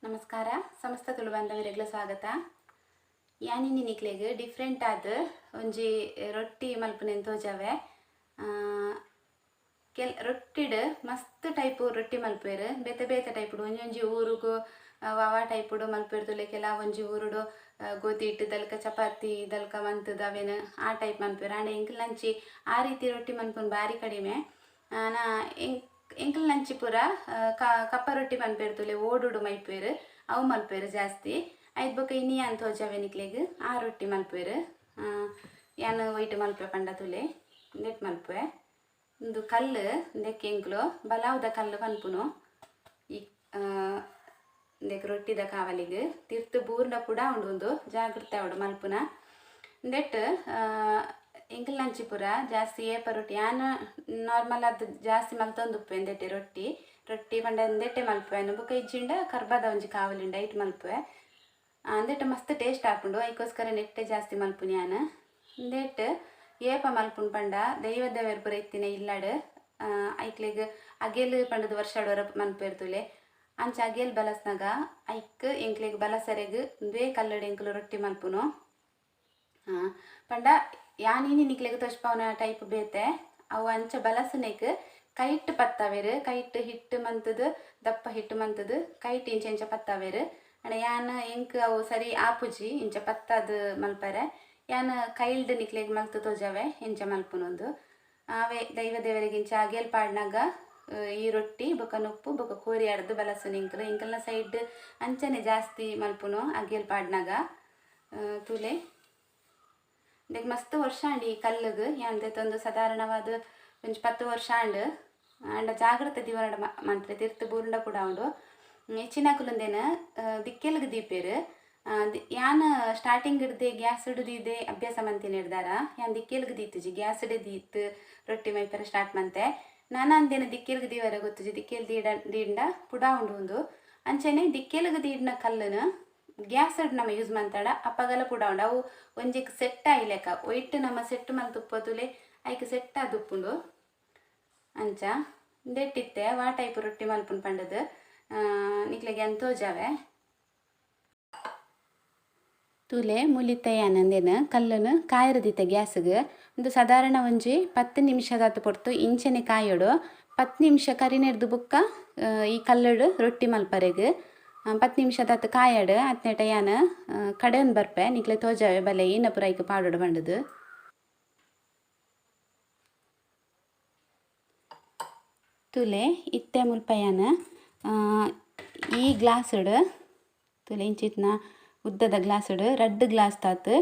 ನಮಸ್ಕಾರ ಸಮಸ್ತ ತುಳು ಬಾಂಧವರಿಗೆಲ್ಲ ಸ್ವಾಗತ. ಯಾನಿನಿ ನಿಕ್ಲೆಗ್ ಡಿಫ್ರೆಂಟ್ ಆದ ಒಂಜಿ ರೊಟ್ಟಿ ಮಲ್ಪುನೆನ್ ತೋಜಾವೆ. ರೊಟ್ಟಿಡ್ ಮಸ್ತ್ ಟೈಪು ರೊಟ್ಟಿ ಮಲ್ಪೇರು, ಬೇತೆ ಬೇತೆ ಟೈಪುಡು ಒಂಜೊಂಜಿ ಊರುಗು ವಾವ ಟೈಪುಡು ಮಲ್ಪೇರು ತುಲೆ. ಕೆಲ ಒಂಜಿ ಊರುಡು ಗೋಧಿ ಹಿಟ್ಟು ದಲ್ಕ ಚಪಾತಿ ದಲ್ಕ ಮಂತದ ಅವೇನು ಆ ಟೈಪ್ ಮಲ್ಪೇರು. ಆಂಡ ಎಂಕ್ಲಂಚಿ ಆ ರೀತಿ ರೊಟ್ಟಿ ಮಲ್ಪುನು ಬಾರಿ ಕಡಿಮೆ. ನಾ ಎಂಕಲ್ ನಂಚಿ ಪೂರ ಕಪ್ಪ ರೊಟ್ಟಿ ಮಲ್ಪೇರು ತುಲೆ, ಓಡುಡು ಮಲ್ಪೇರು ಅವು ಮಲ್ಪೇರು ಜಾಸ್ತಿ. ಐದು ಬೊಕ್ಕ ಇನಿ ಅಂತ ಹೋಜಾವೆ ನಿಕ್ಲೆಗ್ ಆ ರೊಟ್ಟಿ ಮಲ್ಪೇರು. ಯಾನು ವೈಟ್ ಮಲ್ಪೆ ಪಂಡ ತುಲೆ ನೆಟ್ ಮಲ್ಪೆ ಒಂದು ಕಲ್ಲು ದೆಕ್ಕೆ ಎಂಕ್ಲು ಬಲಾವ್ದ ಕಲ್ಲು ಪನ್ಪುನು ಈ ದೆಕ್ ರೊಟ್ಟಿದ ಕಾವಲಿಗೆ ತಿರ್ತು ಬೂರ್ನ ಕೂಡ ಉಂಡು ಜಾಗ್ರತೆ ಅವಡು ಮಲ್ಪುನ ದೆಟ್ ಎಂಕಲ್ ನಂಚಿ ಪೂರ ಜಾಸ್ತಿ ಏಪ ರೊಟ್ಟಿ ಯಾನು ನಾರ್ಮಲ್ ಅದು ಜಾಸ್ತಿ ಮಲ್ತೊಂದು ಉಪ್ಪು ಎಂದೆಟ್ಟೆ ರೊಟ್ಟಿ ಪಂಡ ಎಂದೆಟ್ಟೆ ಮಲ್ಪೆ ಬೊಕ್ಕ ಇಜ್ಜಿಂಡ ಕರ್ಬಾದ ಒಂಜಿ ಕಾವಲಿಂಡ ಐಟ್ ಮಲ್ಪೆ ಅಂದೆಟ್ಟು ಮಸ್ತ್ ಟೇಸ್ಟ್ ಹಾಪುಂಡು. ಐಕೋಸ್ಕರ ನೆಟ್ಟೆ ಜಾಸ್ತಿ ಮಲ್ಪುನಿ ಯಾನು ಅಂದೆಟ್ಟು ಏಪ ಮಲ್ಪುನ್ ಪಂಡ ದೈವದ ಪೂರ ಇತ್ತಿನ ಇಲ್ಲಾಡು ಐಕ್ಲೆಗ್ ಅಗೆಲ್ ಪಂಡದ ವರ್ಷಡೋರ ಮಲ್ಪೇರು ತುಲೆ. ಅಂಚ ಅಗೆಲ್ ಬಲಸ್ನಾಗ ಐಕ್ ಎಂಕ್ಲೆಗ್ ಬಲಸರೆಗ್ ದ್ವೇ ಕಲ್ಲಡು ಎಂಕ್ಲು ರೊಟ್ಟಿ ಮಲ್ಪುನು ಪಂಡ ಯಾನೀನಿ ನಿಕ್ಲೆಗ್ ತೋಚ್ಪವನ ಟೈಪ್ ಬೇತೆ ಅವು ಅಂಚ ಬಲಸನೆಗ್ ಕೈಟ್ ಪತ್ತಾವೆರು. ಕೈಟ್ ಹಿಟ್ಟು ಮಂತದು ದಪ್ಪ ಹಿಟ್ಟು ಮಂತದು ಕೈಟ್ ಇಂಚ ಇಂಚ ಪತ್ತಾವೆರು. ಅಣ್ಣ ಯಾನು ಎಂಕ್ ಅವು ಸರಿ ಆಪುಜಿ ಇಂಚ ಪತ್ತಾದ ಮಲ್ಪರೆ ಯಾನು ಕೈಲ್ಡ್ ನಿಕ್ಲೆಗ್ ಮಲ್ತು ತೋಜಾವೆ ಇಂಚ ಮಲ್ಪುನೊಂದು ಅವೇ ದೈವ ದೇವರಿಗೆ ಇಂಚ ಅಗೆಲ್ ಪಾಡ್ನಾಗ ಈ ರೊಟ್ಟಿ ಬೊಕ್ಕ ನುಪ್ಪು ಬೊಕ್ಕ ಕೋರಿ ಆಡ್ದು ಬಲಸುನು ಇಂಕಲ್ನ ಸೈಡ್ ಅಂಚನೆ ಜಾಸ್ತಿ ಮಲ್ಪುನು ಅಗೆಲ್ ಪಾಡ್ನಾಗ ತುಲೆ. ಇದಕ್ಕೆ ಮಸ್ತ್ ವರ್ಷ ಅಂಡಿ ಈ ಕಲ್ಲುಗು ಯಾಂದೆತ್ತೊಂದು ಸಾಧಾರಣವಾದ ಒಂಜಿ 10 ವರ್ಷ ಅಂಡ ಜಾಗ್ರತೆ ದಿವನಡ ಮಂತ್ರೆ ತಿರ್ತು ಬೂರ್ಂಡ ಕೂಡ ಉಂಡು. ಹೆಚ್ಚಿನಕುಲುಂದೇನು ದಿಕ್ಕೆಲ್ಗೆ ದೀಪೇರು. ಯಾನು ಸ್ಟಾರ್ಟಿಂಗ್ ಹಿಡ್ದೆ ಗ್ಯಾಸ್ ಹಿಡಿದಿದೆ ಅಭ್ಯಾಸ ಮಂತಿನ ಹಿಡ್ದಾರ ಯಾನ್ ದಿಕ್ಕೆಲ್ಗೆ ದೀತುಜಿ ಗ್ಯಾಸ್ ಹಿಡಿದು ದೀತು ರೊಟ್ಟಿ ಮೈಪರ ಸ್ಟಾರ್ಟ್ ಮಂತೆ. ನಾನು ಅಂದೇನು ದಿಕ್ಕೆಲ್ಗೆ ದೀವರ ಗೊತ್ತುಜಿ ದಿಕ್ಕೆಲ್ ದೀಂಡ ಪುಡ ಉಂಡು ಅಂಚನೆ ದಿಕ್ಕೆಲ್ಗೆ ದೀಡ್ನ ಕಲ್ಲುನು ಗ್ಯಾಸ್ ಹಿಡ್ ನಮ್ಮ ಯೂಸ್ ಮಂತಾಡ ಅಪ್ಪಗಲ ಪುಡ ಉಂಡು ಅವು ಒಂಜಿಕ್ ಸೆಟ್ ಆಯ್ಲೆಕ್ಕ ಒಯ್ಟ್ ನಮ್ಮ ಸೆಟ್ ಮಲ್ ತುಪ್ಪತುಲೆ ಐಕ್ ಸೆಟ್ ಆದುಪ್ಪುಂಡು ಅಂಚ ದೆಟ್ಟಿತ್ತೆ ವಾ ಟೈಪ್ ರೊಟ್ಟಿ ಮಲ್ಪುನ್ ಪಂಡದು ನಿಕ್ಲೆಗೆ ಅಂತೋಜಾವೆ ತುಲೆ. ಮುಲಿತೆ ಯಾನಂದೇನು ಕಲ್ಲುನು ಕಾಯಿರದಿತ್ತೆ ಗ್ಯಾಸ್ಗೆ ಒಂದು ಸಾಧಾರಣ ಒಂಜಿ 10 ನಿಮಿಷದಾತು ಪೊರ್ತು ಇಂಚನೆ ಕಾಯೋಡು 10 ನಿಮಿಷ ಕರಿನೆಡ್ದು ಬುಕ್ಕ ಈ ಕಲ್ಲಡು ರೊಟ್ಟಿ ಮಲ್ಪರೆಗ್ 10 ನಿಮಿಷದಾತು ಕಾಯಡು ಅತ್ನೆಟ ಯಾನು ಕಡೆಯೊಂದು ಬರ್ಪೆ ನಿಕ್ಲೆ ತೋಜಾವೆ ಬಲೆ ಈನ ಪುರ ಐಕ್ ಪಾಡೋಡು ಬಂಡದು ತುಲೆ. ಇತ್ತೆ ಮುಲ್ಪ ಯಾನು ಈ ಗ್ಲಾಸ್ಡು ತುಲೆ ಇಂಚಿತ್ನ ಉದ್ದದ ಗ್ಲಾಸ್ಡು 2 ಗ್ಲಾಸ್ ತಾತು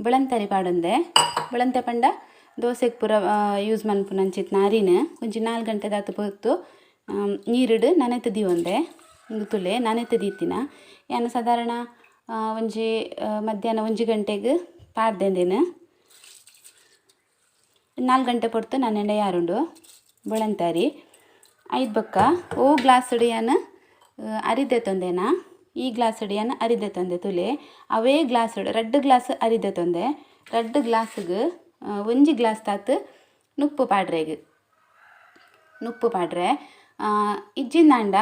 ಬೆಳಂತರಿ ಪಾಡೊಂದೆ ಬೆಳಂತೆ ಪಂಡ ದೋಸೆಗೆ ಪೂರ ಯೂಸ್ ಮನ್ಪುನ ಅಂಚಿತ್ನ ಅರಿನ ಒಂಜಿ 4 ಗಂಟೆ ದಾತು ಪೊತ್ತು ನೀರುಡು ನನೆತು ದೀವೊಂದೆ ಒಂದು ತುಲೆ ನನೆತು ದೀತಿನ ಯಾನು ಸಾಧಾರಣ ಒಂಜಿ ಮಧ್ಯಾಹ್ನ 1 ಗಂಟೆಗೆ ಪಾಡ್ದೆಂದೇನು 4 ಗಂಟೆ ಪೊರ್ತು ನನ್ನೆಂಡೆ ಯಾರುಂಡು ಬೆಳಂತರಿ ಐದು ಬೊಕ್ಕ ಓ ಗ್ಲಾಸ್ ಯಾನು ಅರಿದೆ ತೊಂದೆನಾ ಈ ಗ್ಲಾಸ್ ಯಾನು ಅರಿದೆ ತೊಂದೆ ತುಲೆ. ಅವೇ ಗ್ಲಾಸ್ 2 ಗ್ಲಾಸ್ ಅರಿದೆ ತೊಂದೆ 2 ಗ್ಲಾಸ್ಗೆ 1 ಗ್ಲಾಸ್ ತಾತು ನುಪ್ಪು ಪಾಡ್ರೆಗ್ ನುಪ್ಪು ಪಾಡ್ರೆ ಇಜ್ಜಿಂದಾಂಡ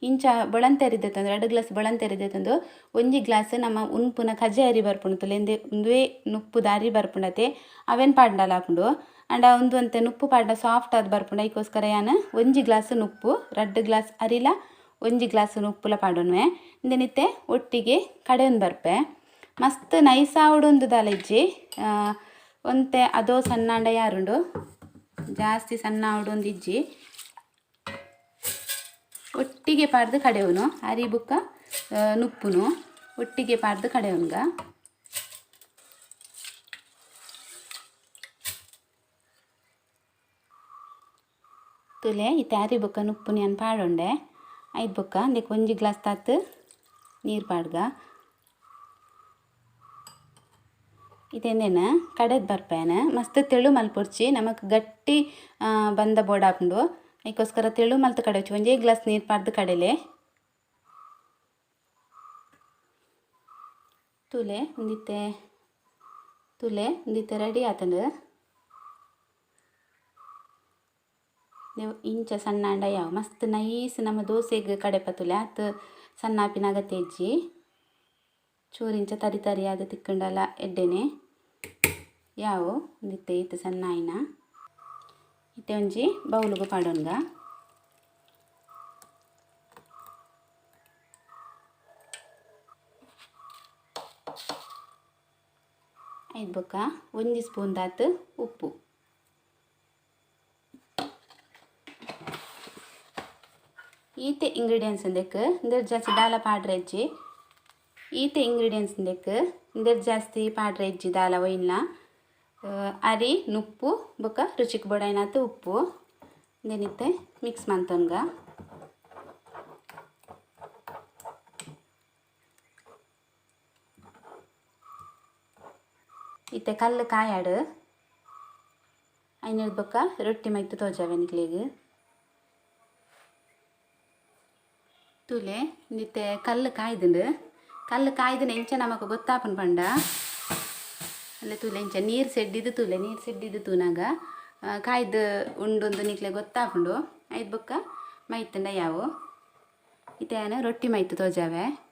ಇಂಚ ಬೆಳಂತೆ ಅರಿದೆ ತಂದು 2 ಗ್ಲಾಸ್ ಬೆಳಂತೆ ಅರಿದೆ ತಂದು 1 ಗ್ಲಾಸ್ ನಮ್ಮ ಉನ್ಪುನ ಕಜೆ ಅರಿ ಬರ್ಪುಂಡು ತುಲೆ ಎಂದೆ ಒಂದೇ ನುಪ್ಪು ದಾರಿ ಬರ್ಪುಂಡತೆ ಅವೇನು ಪಾಡ್ಡಲ್ಲ ಹಾಪುಂಡು ಅಂಡ ಒಂದು ಅಂತೆ ನುಪ್ಪು ಪಾಡ್ಡ ಸಾಫ್ಟ್ ಆದ ಬರ್ಪುಂಡು ಐಕೋಸ್ಕರ ಯಾನು 1 ಗ್ಲಾಸ್ ನುಪ್ಪು 2 ಗ್ಲಾಸ್ ಅರಿಲ 1 ಗ್ಲಾಸ್ ನುಪ್ಪುಲ ಪಾಡೋನ್ವೆ ಇಂದೆನಿತ್ತೆ ಒಟ್ಟಿಗೆ ಕಡೆಯೊಂದು ಬರ್ಪೆ ಮಸ್ತ್ ನೈಸ್ ಆವಡೊಂದು ದಾಲೆಜ್ಜಿ ಒಂತೆ ಅದೋ ಸಣ್ಣಂಡ ಯಾರುಂಡು ಜಾಸ್ತಿ ಸಣ್ಣ ಆವಡೊಂದು ಇಜ್ಜಿ ಒಟ್ಟಿಗೆ ಪಾಡ್ದು ಕಡೆಯವನು ಅರಿ ಬುಕ್ಕ ನುಪ್ಪುನು ಒಟ್ಟಿಗೆ ಪಾಡ್ದು ಕಡೆಯವನ್ಗ ತುಲೆ ಇತ್ತೆ ಅರಿ ಬುಕ್ಕ ನುಪ್ಪುನ ಏನು ಪಾಡೊಂಡೆ ಐದು ಬುಕ್ಕ ಅದಕ್ಕೆ 1 ಗ್ಲಾಸ್ ತಾತು ನೀರು ಪಾಡ್ಗ ಇದೇನೇನು ಕಡೆದು ಬರ್ಪೇನ ಮಸ್ತ್ ತೆಳು ಮಲ್ಪೊರ್ಚಿ ನಮಕ್ ಗಟ್ಟಿ ಬಂದ ಬೋಡ ಹಾಪುಂಡು ಅದಕ್ಕೋಸ್ಕರ ತೆಳು ಮಲ್ತು ಕಡೆವಚ್ಚಿ 1 ಗ್ಲಾಸ್ ನೀರು ಪಾಡ್ದು ಕಡೆಲೆ ತುಲೆ ಒಂದಿತ್ತೆ ರೆಡಿ ಆತಂಡು ನೀವು ಇಂಚ ಸಣ್ಣ ಅಂಡ ಯಾವ ಮಸ್ತ್ ನೈಸ್ ನಮ್ಮ ದೋಸೆಗೆ ಕಡೆ ಪತ್ತುಲೆ ಆತು ಸಣ್ಣಾಪಿನಾಗ ತೆಜ್ಜಿ ಚೂರಿಂಚ ತರಿ ತರಿಯಾದ ತಿಕ್ಕಂಡಲ್ಲ ಎಡ್ಡೆನೆ ಯಾವ ಒಂದಿತ್ತೆ ಇತ್ತು ಸಣ್ಣ ಆಯ್ನ ಇತ್ತೆ ಒಂಜಿ ಬೌಲುಗು ಪಾಡೋನ್ಗ ಐದು ಬೊಕ್ಕ ಒಂಜಿ ಸ್ಪೂನ್ ದಾತು ಉಪ್ಪು ಈತೆ ಇಂಗ್ರೀಡಿಯೆಂಟ್ಸ್ ಅಂದಕ್ಕೆ ಇಂದರ್ ಜಾಸ್ತಿ ದಾಲ ಪಾಡ್ರೆ ಹೆಜ್ಜಿ ಈತೆ ಇಂಗ್ರೀಡಿಯೆಂಟ್ಸ್ ಅಂದಕ್ಕೆ ಇಂದರ್ ಜಾಸ್ತಿ ಪಾಡ್ರೆ ಹೆಜ್ಜಿ ದಾಲ ಒಯ್ನ ಅರಿ ನುಪ್ಪು ಬೊಕ್ಕ ರುಚಿಗೆ ಬೋಡಾಯ್ನಾತು ಉಪ್ಪು ಇಂದೇನಿತ್ತೆ ಮಿಕ್ಸ್ ಮಂತೊನ್ಗ ಇತ್ತೆ ಕಲ್ಲು ಕಾಯಾಡು ಐನೂರು ಬೊಕ್ಕ ರೊಟ್ಟಿ ಮೈತು ತೋಜಾವೆ ನಿಕ್ಲಿಗೆ ತೂಲೆ ನಿತ್ತೆ ಕಲ್ಲು ಕಾಯ್ದು ಎಂಚ ನಮಕ್ ಗೊತ್ತಾಪನ್ ಪಂಡ ಅಲ್ಲೇ ತೂಲೆ ಎಂಚ ನೀರು ಸೆಡ್ಡಿದ್ದು ತೂನಾಗ ಕಾಯ್ದು ಉಂಡೊಂದು ನಿಕ್ಲೆ ಗೊತ್ತಾಪುಂಡು ಐದು ಬೊಕ್ಕ ಮೈತಂಡ ಯಾವು ಇತ್ತೆ ರೊಟ್ಟಿ ಮೈತು ತೋಜಾವೆ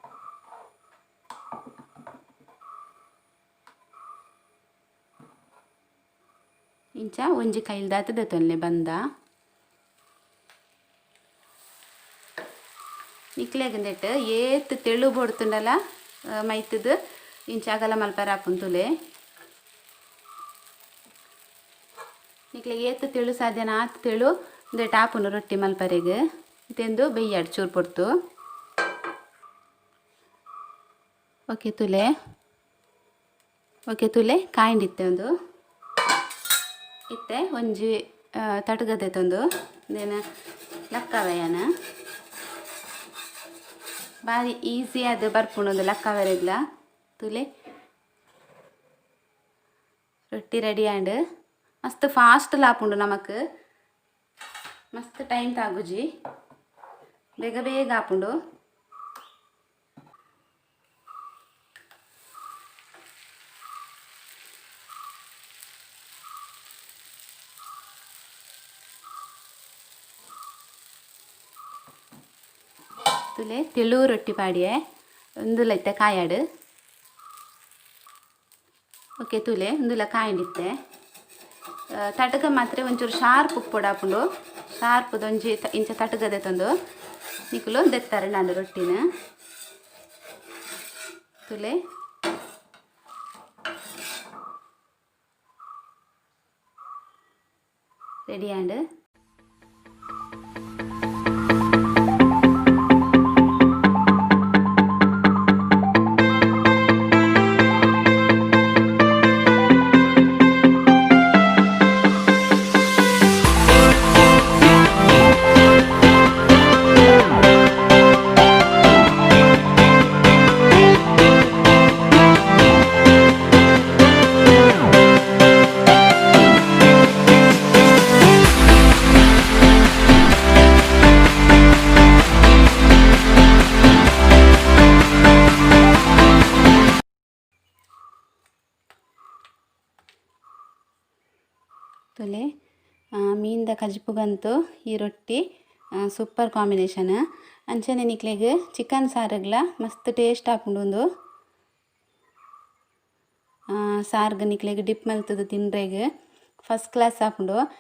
ಇಂಚ ಒಂಜಿ ಕೈಲ್ದಾತ ದೆತೊನ್ಲೆ ಬಂದ ನಿಕ್ಲೆಗಂದೆಟ್ಟು ಏತ್ ತೆಳು ಬೋಡ್ತುಂಡಲ ಮೈತದು ಇಂಚ ಅಗಲ ಮಲ್ಪರ ಹಾಪುಂತುಲೆ ನಿಕ್ಲೆ ಏತ್ ತೆಳು ಸಾಧ್ಯನ ಆತು ತೆಳು ಇಂದೆಟ್ಟು ಹಾಪುನು ರೊಟ್ಟಿ ಮಲ್ಪರೆಗೆ ಇತ್ತೆಂದು ಬೆಯ್ಯಾಡು ಚೂರು ಪೊಡ್ತು ಓಕೆ ತುಲೆ ಕಾಯಿಂಡಿತ್ತೆ ಒಂದು ಇತ್ತೆ ಒಂಜಿ ತಟಗದೆ ತಂದು ದೇನ ಲಕ್ಕವೆಯನ ಭಾರಿ ಈಸಿ ಅದು ಬರ್ಪುಣದು ಲಕ್ಕವರೆಗ್ಲ ತುಲೆ ರೊಟ್ಟಿ ರೆಡಿ ಆಂಡ್ ಮಸ್ತ್ ಫಾಸ್ಟ್ ಲಾಪುಂಡು ನಮಕ್ ಮಸ್ತ್ ಟೈಮ್ ತಾಗುಜಿ ಬೇಗ ಆಪುಂಡು ತುಲೆ ತೆಳು ರೊಟ್ಟಿ ಪಾಡಿಯೆ ಒಂದುಲ ಇತ್ತೆ ಕಾಯಾಡು ಓಕೆ ತುಲೆ ಒಂದುಲ ಕಾಯಿಂಡಿತ್ತೆ ತಟಗ ಮಾತ್ರ ಒಂಚೂರು ಶಾರ್ಪ್ ಉಪ್ಪು ಹಾಪುಂಡು ಶಾರ್ಪ್ದು ಒಂಜಿ ಇಂಚ ತಟಗದೆ ತಂದು ನಿಕ್ಕಲು ದೆತ್ತಾರೆ ನಾನು ರೊಟ್ಟಿನ ತುಲೆ ರೆಡಿ ಆಂಡ್ ತುಲೆ ಮೀನ್ದ ಕಜ್ಪುಗಂತೂ ಈ ರೊಟ್ಟಿ ಸೂಪರ್ ಕಾಂಬಿನೇಷನ್ ಅಂಚನೆ ನಿಕ್ಲೆಗ್ ಚಿಕನ್ ಸಾರುಗ್ಲ ಮಸ್ತ್ ಟೇಸ್ಟ್ ಆಪುಂಡು ಸಾರ್ಗ್ ನಿಕ್ಲೆಗ್ ಡಿಪ್ ಮಲ್ತದು ತಿನ್ರೆಗ್ ಫಸ್ಟ್ ಕ್ಲಾಸ್ ಆಪುಂಡು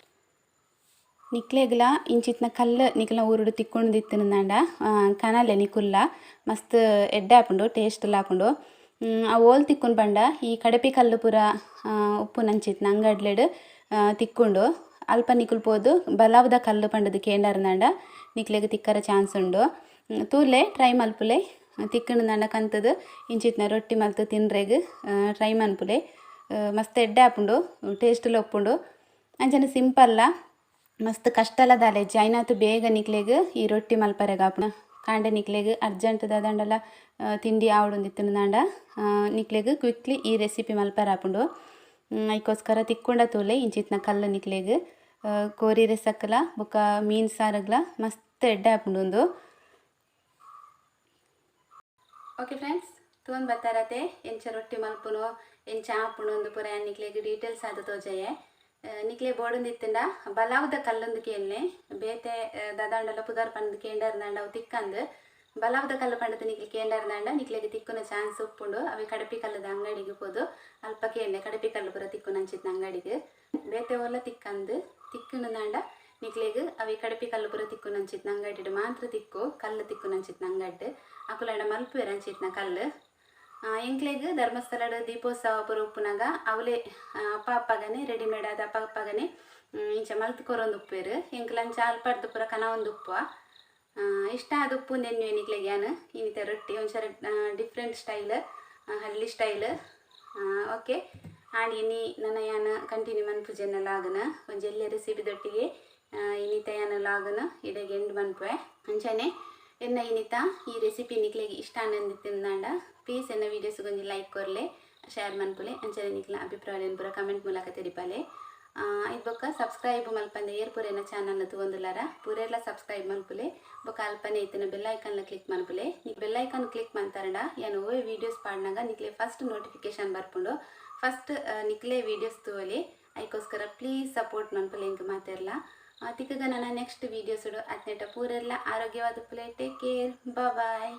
ನಿಕ್ಲೆಗ್ಲ ಇಂಚಿತ್ನ ಕಲ್ಲು ನಿಕ್ಲ ಊರುಡು ತಿಕ್ಕೊಂಡು ದಿತ್ತುಂದಾಂಡ ಕನಲೆ ನಿಕುಲ್ಲ ಮಸ್ತ್ ಎಡ್ಡೆ ಆಪುಂಡು ಟೇಸ್ಟ್ ಲಾಪುಂಡು ಆ ಓಲ್ ತಿಕ್ಕೊಂಡು ಬಂಡ ಈ ಕಡಪಿ ಕಲ್ಲು ಪೂರ ಉಪ್ಪು ನಂಚಿತ್ನ ಅಂಗಡ್ಲೆಡ್ ತಿಕ್ಕೊಂಡು ಅಲ್ಪ ನಿಕುಲ್ಪೋದು ಬಲಾವ್ದ ಕಲ್ಲು ಪಂಡದು ಕೇಂಡರ್ನಾಂಡ ನಿಕ್ಲೆಗ್ ತಿಕ್ಕರ ಚಾನ್ಸ್ ಉಂಡು ತೂಲೆ ಟ್ರೈ ಮಲ್ಪುಲೆ ತಿಕ್ಕಂಡು ಕಂತದು ಇಂಚಿತ್ನ ರೊಟ್ಟಿ ಮಲ್ತು ತಿನ್ರೆಗ್ ಟ್ರೈ ಮನ್ಪುಲೆ ಮಸ್ತ್ ಎಡ್ಡೆ ಆಪುಂಡು ಟೇಸ್ಟ್ ಒಪ್ಪುಂಡು ಅಂಚನೆ ಸಿಂಪಲ್ಲ ಮಸ್ತ್ ಕಷ್ಟಲ ದಾಲೆಜ್ಜಿ ಐನಾತು ಬೇಗ ನಿಕ್ಲೆಗ್ ಈ ರೊಟ್ಟಿ ಮಲ್ಪರೆಗ್ ಆಪುಂಡು ಕಾಂಡೆ ನಿಕ್ಲೆಗ್ ಅರ್ಜೆಂಟ್ ದಾದಂಡಲ ತಿಂಡಿ ಆವಡೊಂದಿತ್ತುಂದಾಂಡ ನಿಕ್ಲೆಗ್ ಕ್ವಿಕ್ಲಿ ಈ ರೆಸಿಪಿ ಮಲ್ಪರ ಆಪುಂಡು ಐಕೋಸ್ಕರ ತಿಕ್ಕೊಂಡ ತೂಲೆ ಇಂಚಿತ್ನ ಕಲ್ಲು ನಿಕ್ಲೆಗ್ ಕೋರಿ ರೆಸಕ್ಲ ಬೊಕ ಮೀನ್ ಸಾರುಗ್ಲ ಮಸ್ತ್ ಎಡ್ಡೆ ಆಪುಂಡು ಓಕೆ ಫ್ರೆಂಡ್ಸ್ ತೂನ್ ಬತ್ತಾರತೆ ಎಂಚ ರೊಟ್ಟಿ ಮಲ್ಪುನು ಎಂಚ ಆಪುಂಡು ಒಂದು ಪೂರ ನಿಕ್ಲೆಗ್ ಡೀಟೇಲ್ಸ್ ಆದ ತೋಜಯೆ ನಿಕ್ಲೆ ಬೋಡುಂದಿತ್ತಂಡ ಬಲಾವ್ದ ಕಲ್ಲೊಂದು ಕೇಳ್ನೆ ಬೇತೆ ದಾದಾಂಡಲ ಪುದರ್ ಪಂದ್ ಕೇಂಡರ್ನಾಂಡ ಅವು ತಿಕ್ಕಂದು ಬಲಾವ್ದ ಕಲ್ಲು ಪಂಡದ ನಿಕ್ಲಿ ಕೇಂಡರ್ದಂಡ ನಿಕ್ಲೆಗೆ ತಿಕ್ಕುನ ಚಾನ್ಸ್ ಉಪ್ಪುಂಡು ಅವೆ ಕಡಪಿ ಕಲ್ಲದ ಅಂಗಡಿಗೆ ಹೋದು ಅಲ್ಪ ಕೇಂಡೆ ಕಡಪಿ ಕಲ್ಲು ಪೂರ ತಿಕ್ಕುನ ಅಂಚಿತ್ನ ಅಂಗಡಿಗೆ ಬೇತೆ ಒಲ್ಲ ತಿಕ್ಕಂದು ತಿಕ್ಕುನಂಡ ನಿಕ್ಲೆಗ್ ಅವೆ ಕಡಪಿ ಕಲ್ಲು ಪೂರ ತಿಕ್ಕುನ ಅಂಚಿತ್ನ ಅಂಗಡಿ ಮಾತ್ರ ತಿಕ್ಕು ಕಲ್ಲು ತಿಕ್ಕುನ ಅಂಚಿತ್ನ ಅಂಗಡಿ ಅಕುಲಂಡ ಮಲ್ಪುವೆರ್ ಅಂಚಿತ್ನ ಕಲ್ಲು ಎಂಕ್ಲೆಗ್ ಧರ್ಮಸ್ಥಳದ ದೀಪೋತ್ಸವ ಪೂರ ಉಪ್ಪುನಾಗ ಅವಲೇ ಅಪ್ಪ ಅಪ್ಪಗನೆ ರೆಡಿಮೇಡ್ ಆದ ಅಪ್ಪ ಅಪ್ಪಗನೆ ಇಂಚ ಮಲ್ತು ಕೊರೊಂದು ಉಪ್ಪುವೆರು ಎಂಕ್ಲಂಚ ಅಲ್ಪಡ್ದು ಪೂರ ಕನ ಒಂದು ಉಪ್ಪು ಇಷ್ಟ ಅದು ಉಪ್ಪು ನೆನ್ನೆ ನಿಕ್ಲೆಗೆ ಯಾನು ಇನ್ನಿತ ರೊಟ್ಟಿ ಒಂಚೂರ ಡಿಫ್ರೆಂಟ್ ಸ್ಟೈಲ್ ಹಳ್ಳಿ ಸ್ಟೈಲ್ ಓಕೆ ಆಂಡ್ ಇನ್ನಿ ನನ್ನ ಯಾನ ಕಂಟಿನ್ಯೂ ಮನ್ಪುಜೆನ ಲಾಗನ ಒಂಜಿ ಎಲ್ಲೆ ರೆಸಿಪಿ ದೊಟ್ಟಿಗೆ ಇನ್ನಿತ ಯಾನ ಲಾಗನ ಇಡೆಗೆ ಎಂಡ್ ಮನ್ಪುವೆ ಅಂಚನೆ ಎನ್ನ ಇನ್ನಿತ ಈ ರೆಸಿಪಿ ನಿಕ್ಲೆಗೆ ಇಷ್ಟ ಅನ್ನಂದಿತ್ತಿಂದಾಂಡ ಪ್ಲೀಸ್ ಎನ್ನ ವೀಡಿಯೋಸ್ಗೆ ಒಂಜಿ ಲೈಕ್ ಕೊರ್ಲೆ ಶೇರ್ ಮನ್ಪುಲೆ ಅಂಚನೆ ನಿಕ್ಲ ಅಭಿಪ್ರಾಯ ಪೂರ ಕಮೆಂಟ್ ಮೂಲಕ ತೆರಿಪಾಲೆ ಬೊಕ್ಕ ಸಬ್ಸ್ಕ್ರೈಬ್ ಮಲ್ಪಂದೆ ಏರ್ ಪೂರೆನ ಚಾನಲ್ನ ತಗೊಂದುಲಾರ ಪೂರೆಲ್ಲ ಸಬ್ಸ್ಕ್ರೈಬ್ ಮಲ್ಪುಲೆ ಬೊಕ್ಕ ಅಲ್ಪನೆ ಇತ್ತಿನ ಬೆಲ್ಲೈಕನ್ನ ಕ್ಲಿಕ್ ಮನ್ಪುಲೆ ನೀಕ್ ಬೆಲ್ಲೈಕನ್ ಕ್ಲಿಕ್ ಮಂತಾರಂಡ ಯಾನು ಓವೇ ವೀಡಿಯೋಸ್ ಪಾಡ್ನಾಗ ನಿಕ್ಲೆ ಫಸ್ಟ್ ನೋಟಿಫಿಕೇಶನ್ ಬರ್ಪುಂಡು ಫಸ್ಟ್ ನಿಕ್ಲೆ ವೀಡಿಯೋಸ್ ತೋಲಿ ಅದಕ್ಕೋಸ್ಕರ ಪ್ಲೀಸ್ ಸಪೋರ್ಟ್ ಮನ್ಪುಲೆ ಇಂಕ ಮಾತಿರಲ್ಲ ತಿಕ್ಕಗ ನನ್ನ ನೆಕ್ಸ್ಟ್ ವೀಡಿಯೋಸ್ ಅತ್ನೆಟ ಪೂರೆಲ್ಲ ಆರೋಗ್ಯವಾದ ಪುಲೆ ಟೇಕ್ ಕೇರ್ ಬಾಯ್